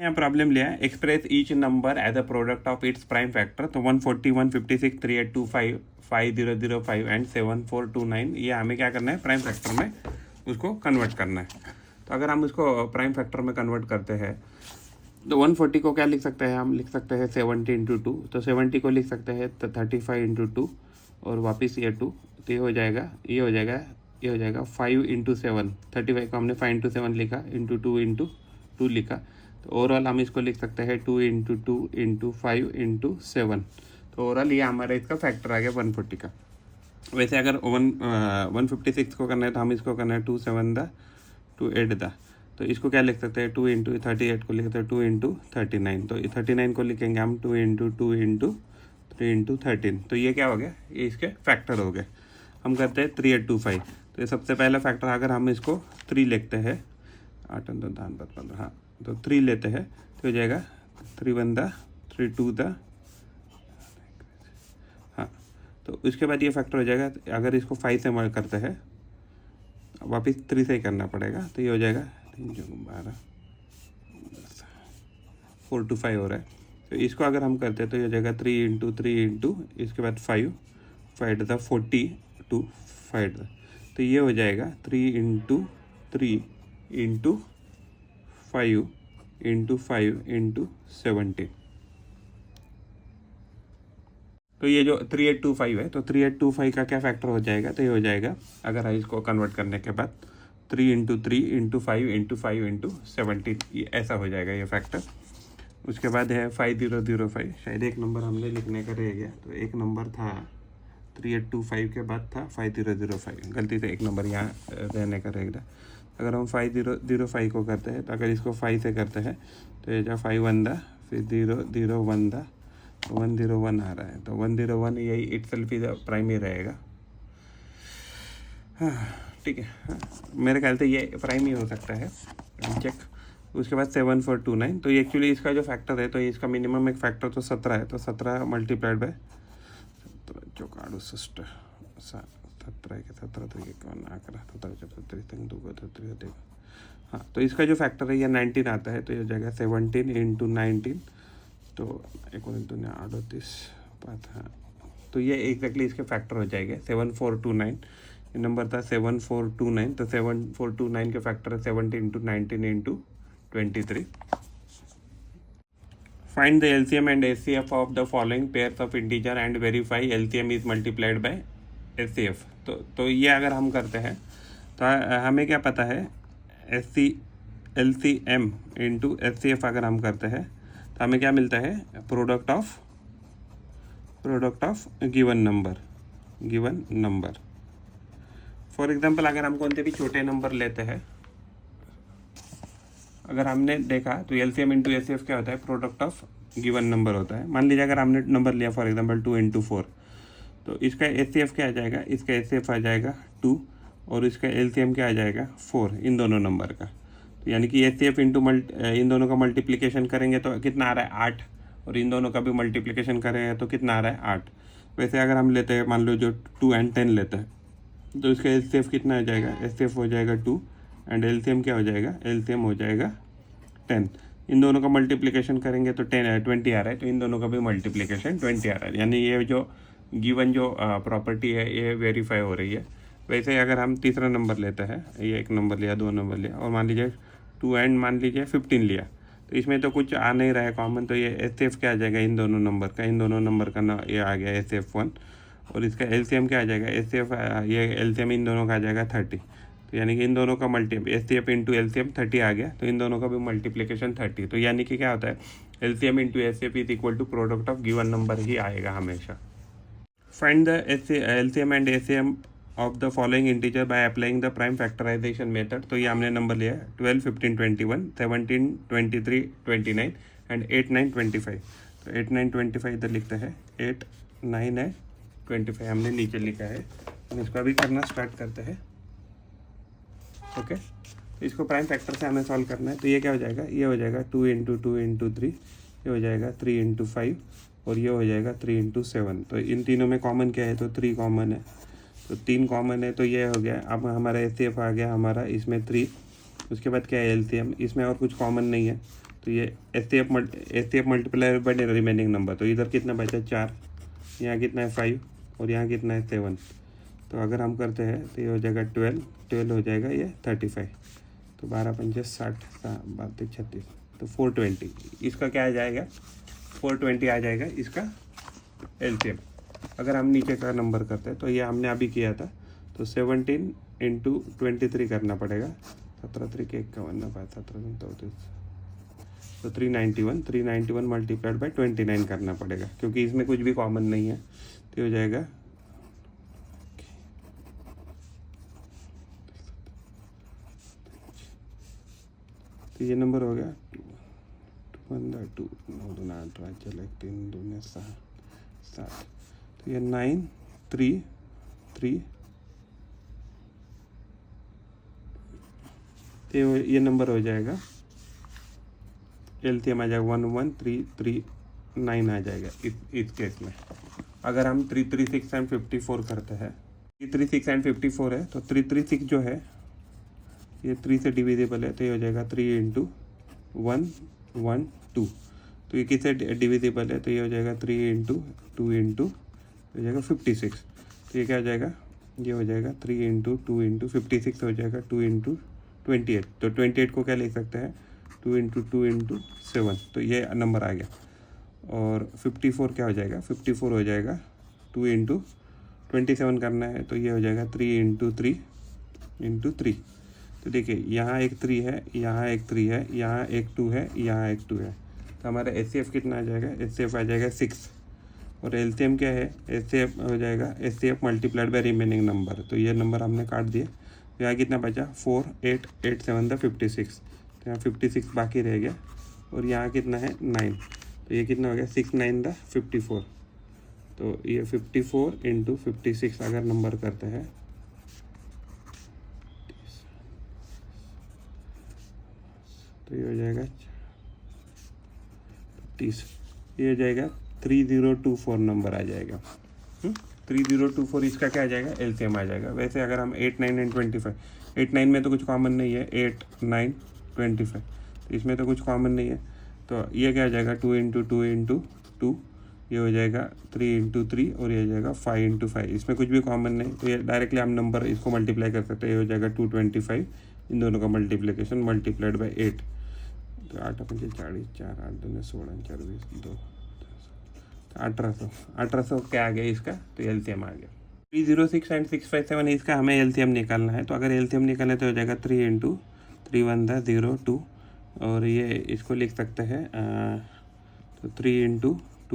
यहाँ प्रॉब्लम लिया है, express each number as a product of its prime factor. तो 140, 156, 3825, 5005 एंड 7429, ये हमें क्या करना है, प्राइम फैक्टर में उसको कन्वर्ट करना है। तो अगर हम उसको प्राइम फैक्टर में कन्वर्ट करते हैं तो 140 को क्या लिख सकते हैं, हम लिख सकते हैं 70 इंटू 2। तो 70 को लिख सकते हैं 35 इंटू 2 और वापस ये 2, तो ये हो जाएगा, ये हो जाएगा, ये हो जाएगा 5 इंटू 7। 35 को हमने 5 इंटू 7 लिखा, इंटू 2 इंटू 2 लिखा। तो ओवरऑल हम इसको लिख सकते हैं 2 इंटू 2 इंटू 5 इंटू 7। तो ओवरऑल ये हमारा इसका फैक्टर आ गया 140 का। वैसे अगर 156 को करना है तो हम इसको करना है 2 7 द 2 8 द, तो इसको क्या लिख सकते हैं 2 इंटू 38 को लिख सकते हैं 2 इंटू 39। तो 39 को लिखेंगे हम 2 इंटू 2 इंटू 3 इंटू 13। तो ये क्या हो गया, ये इसके फैक्टर हो गए। हम करते हैं 3825। तो ये सबसे पहला फैक्टर, अगर हम इसको 3 लिखते हैं, 8 2 10 15, हाँ, तो 3 लेते हैं तो हो जाएगा 3 1 द 3 2 द, हाँ। तो इसके बाद ये फैक्टर हो जाएगा। अगर इसको 5 से मल्ट करते हैं, वापस 3 से ही करना पड़ेगा, तो ये हो जाएगा 3 12 4 to 5 हो रहा है। तो इसको अगर हम करते हैं तो ये हो जाएगा 3 इंटू 3 इंटू इसके बाद 5 5 था 42 5 था, तो ये हो जाएगा 3 इंटू 3 इंटू 5 इंटू 5 इंटू 17। तो ये जो 3825 है, तो 3825 का क्या फैक्टर हो जाएगा, तो ये हो जाएगा, अगर इसको कन्वर्ट करने के बाद 3 इंटू 3 इंटू 5 इंटू 5 इंटू 17, ये ऐसा हो जाएगा ये फैक्टर। उसके बाद है 5005, शायद एक नंबर हमने लिखने का रह गया, तो एक नंबर था 3825 के बाद था 5005, गलती से एक नंबर यहाँ रहने का रह गया। अगर हम 5005 को करते हैं, तो अगर इसको 5 से करते हैं तो ये जो 5 1 दा, फिर 001 दा, 101 आ रहा है। तो 101 यही इटसेल्फ ही प्राइम ही रहेगा, हाँ ठीक है, हाँ मेरे ख्याल से ये प्राइम ही हो सकता है, चेक। उसके बाद 7429, तो ये एक्चुअली इसका जो फैक्टर है, तो इसका मिनिमम एक फैक्टर तो 17 है, तो 17 मल्टीप्लाइड बाय 17 64 17 के 17 तो ये कौन आ कर 17 हाँ। तो इसका जो फैक्टर है ये 19 आता है, तो ये हो जाएगा 17 इंटू 19, तो 19 38 हाँ। तो ये एग्जैक्टली इसके फैक्टर हो जाएंगे 7429। ये नंबर था 7429, तो 7429 के फैक्टर है 70 into 19 into 23। Find the LCM and SCF of the following pairs of integer and verify LCM is multiplied by SCF। तो ये अगर हम करते हैं तो हमें क्या पता है, LCM इंटू SCF अगर हम करते हैं तो हमें क्या मिलता है, product of given number. For example अगर हम कौन से भी छोटे नंबर लेते हैं, अगर हमने देखा तो LCM इंटू SCF क्या होता है, प्रोडक्ट ऑफ गिवन नंबर होता है। मान लीजिए अगर हमने नंबर लिया फॉर एग्जांपल 2 इंटू 4, तो इसका SCF क्या आ जाएगा, इसका SCF आ जाएगा 2 और इसका LCM क्या आ जाएगा 4, इन दोनों नंबर का। तो यानी कि SCF इंटू इन दोनों का मल्टीप्लिकेशन करेंगे तो कितना आ रहा है 8, और इन दोनों का भी मल्टीप्लिकेशन करेंगे तो कितना आ रहा है 8। वैसे अगर हम लेते हैं, मान लो जो 2 and 10 लेते हैं, तो इसका SCF कितना आ जाएगा, SCF हो जाएगा 2 एंड LCM क्या हो जाएगा, LCM हो जाएगा 10। इन दोनों का मल्टीप्लिकेशन करेंगे तो 20 आ रहा है, तो इन दोनों का भी मल्टीप्लिकेशन 20 आ रहा है, यानी ये जो गिवन जो प्रॉपर्टी है ये वेरीफाई हो रही है। वैसे अगर हम तीसरा नंबर लेते हैं, ये एक नंबर लिया, 2 नंबर लिया, और मान लीजिए 2 एंड मान लीजिए 15 लिया, तो इसमें तो कुछ आ नहीं रहा है कॉमन, तो ये SCF क्या आ जाएगा, इन दोनों नंबर का ना ये आ गया SCF1, और इसका LCM क्या आ जाएगा, SCF ये LCM इन दोनों का आ जाएगा 30। तो यानी कि इन दोनों का SCF इंटू LCM 30 आ गया, तो इन दोनों का भी मल्टीप्लिकेशन 30। तो यानी कि क्या होता है, LCM into SCF is equal to product of given number ही आएगा हमेशा। Find the LCM and SCM of the following integer by applying the prime factorization method. तो ये हमने नंबर लिया है 12 15 21 17 23 29 एंड 8 9 25। तो 8 9 25 इधर लिखते हैं, 8 9 है 25 हमने नीचे लिखा है। हम इसको अभी करना स्टार्ट करते हैं, ओके। तो इसको प्राइम फैक्टर से हमें सॉल्व करना है, तो ये क्या हो जाएगा, ये हो जाएगा 2 इंटू 2 इंटू 3, ये हो जाएगा 3 इंटू 5, और ये हो जाएगा 3 इंटू 7। तो इन तीनों में कॉमन क्या है, तो 3 कॉमन है, तो 3 कॉमन है, तो ये हो गया। अब हमारा SCF आ गया हमारा इसमें 3, उसके बाद क्या है LCM, इसमें और कुछ कॉमन नहीं है, तो तो ये H C F multiply by remaining number, तो इधर कितना बचा 4, यहाँ कितना है 5 और यहाँ कितना है 7। तो अगर हम करते हैं तो ये हो जाएगा 12 हो जाएगा ये 35, तो 12 पंजे 60, 32 36, तो 420। इसका क्या आ जाएगा 420 आ जाएगा इसका एलसीएम। अगर हम नीचे का नंबर करते हैं तो ये हमने अभी किया था, तो 17 × 23 करना पड़ेगा, 17 3 51 5 17 34, तो 391 मल्टीप्लाइड बाय 29 करना पड़ेगा, क्योंकि इसमें कुछ भी कॉमन नहीं है। तो हो जाएगा तो ये नंबर हो गया 2 9 2 8 चल 3 2 6 7, तो ये 9 3 3, तो ये नंबर हो जाएगा एलसीएम आ जाएगा 11339 आ जाएगा इस केस में। अगर हम 336 एंड 54 करते हैं, 336 एंड 54 है, तो 336 जो है ये 3 से डिविजिबल है, तो ये हो जाएगा 3 × 1 1 2, तो ये किससे डिविजिबल है, तो ये हो जाएगा 3 × 2 × हो जाएगा 56, तो ये क्या हो जाएगा, ये हो जाएगा 3 × 2 × 56 हो जाएगा 2 × 28, तो 28 को क्या लिख सकते हैं 2 × 2 × 7, तो ये नंबर आ गया। और 54 क्या हो जाएगा, 54 हो जाएगा 2 × 27 करना है, तो ये हो जाएगा 3 × 3 × 3। तो देखिए यहाँ एक 3 है, यहाँ एक 3 है, यहाँ एक 2 है, यहाँ एक 2 है, तो हमारा एचसीएफ कितना आ जाएगा, एचसीएफ आ जाएगा 6। और एलसीएम क्या है, एचसीएफ हो जाएगा HCF multiplied by remaining number, तो ये नंबर हमने काट दिया। तो यहाँ कितना बचा 4 8 8 7 56, तो यहाँ 56 बाकी रह गया, और यहाँ कितना है 9, तो ये कितना हो गया 6 9 54, तो ये 54 × 56 अगर नंबर करते हैं, तो ये हो जाएगा 30, ये हो जाएगा 3024 नंबर आ जाएगा। 3024 इसका क्या आ जाएगा एलसीएम आ जाएगा। वैसे अगर हम 8 9 एंड 25, 8 9 में तो कुछ कॉमन नहीं है, 8 9 25, तो इसमें तो कुछ कॉमन नहीं है, तो ये क्या आ जाएगा 2 × 2 × 2, ये हो जाएगा 3 × 3 और ये हो जाएगा 5 × 5, इसमें कुछ भी कॉमन नहीं, तो ये डायरेक्टली हम नंबर इसको मल्टीप्लाई कर सकते हैं, ये हो जाएगा 225, इन दोनों का मल्टीप्लिकेशन मल्टीप्लाइड बाय 8, तो 8 5 40 4 8 2 16 4 20 2 1800 क्या आ गया इसका, तो एलसीएम आ गया। 306 एंड 657 इसका हमें एलसीएम निकालना है, तो अगर एलसीएम निकालना है तो हो जाएगा 3 × 3 1 0 2, और ये इसको लिख सकते हैं तो 3 × 2 ×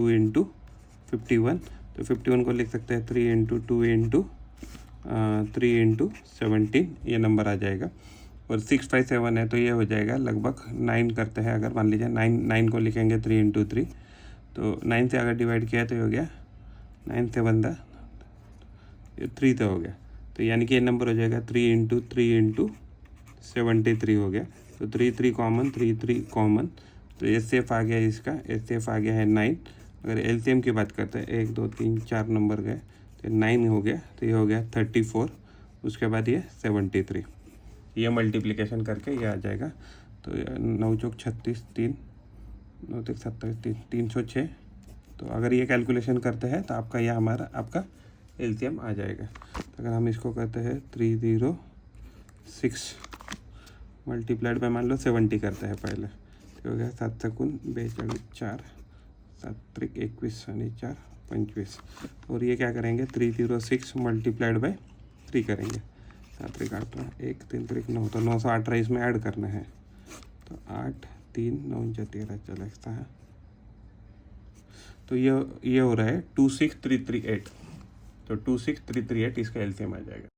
51, तो 51 को लिख सकते हैं 3 × 2 × 3 × 17, ये नंबर आ जाएगा। और 657 है, तो ये हो जाएगा लगभग 9 करते हैं, अगर मान लीजिए 9 को लिखेंगे 3 × 3, तो 9 से अगर डिवाइड किया तो हो गया 9 7 ये 3 तो हो गया, तो यानी कि ये नंबर हो जाएगा 3 × 3 × 73 हो गया, तो 3 3 कॉमन 3 3 कॉमन, तो एचसीएफ आ गया इसका, एचसीएफ आ गया है 9। अगर एलसीएम की बात करते हैं 1 2 3 4 नंबर गए, तो 9 हो गया, तो ये हो गया 34, उसके बाद ये 73, ये मल्टीप्लिकेशन करके ये आ जाएगा। तो 9 चौक 36 3 9 तक 27 306, तो अगर ये कैलकुलेशन करते हैं तो आपका यह हमारा आपका एलसीएम आ जाएगा। तो अगर हम इसको करते हैं 306 मल्टीप्लाइड बाय मान लो 70 करते हैं पहले, तो हो गया 7 7 42 4 7 3 21 और 4 25, और ये क्या करेंगे 306 मल्टीप्लाइड बाय 3 करेंगे, 7 3 18 1 3 3 9, तो 918 इसमें ऐड करना है, तो 8 3 9 13 चलेगा है, तो ये हो रहा है 26338, तो 26338 इसका एलसीएम आ जाएगा।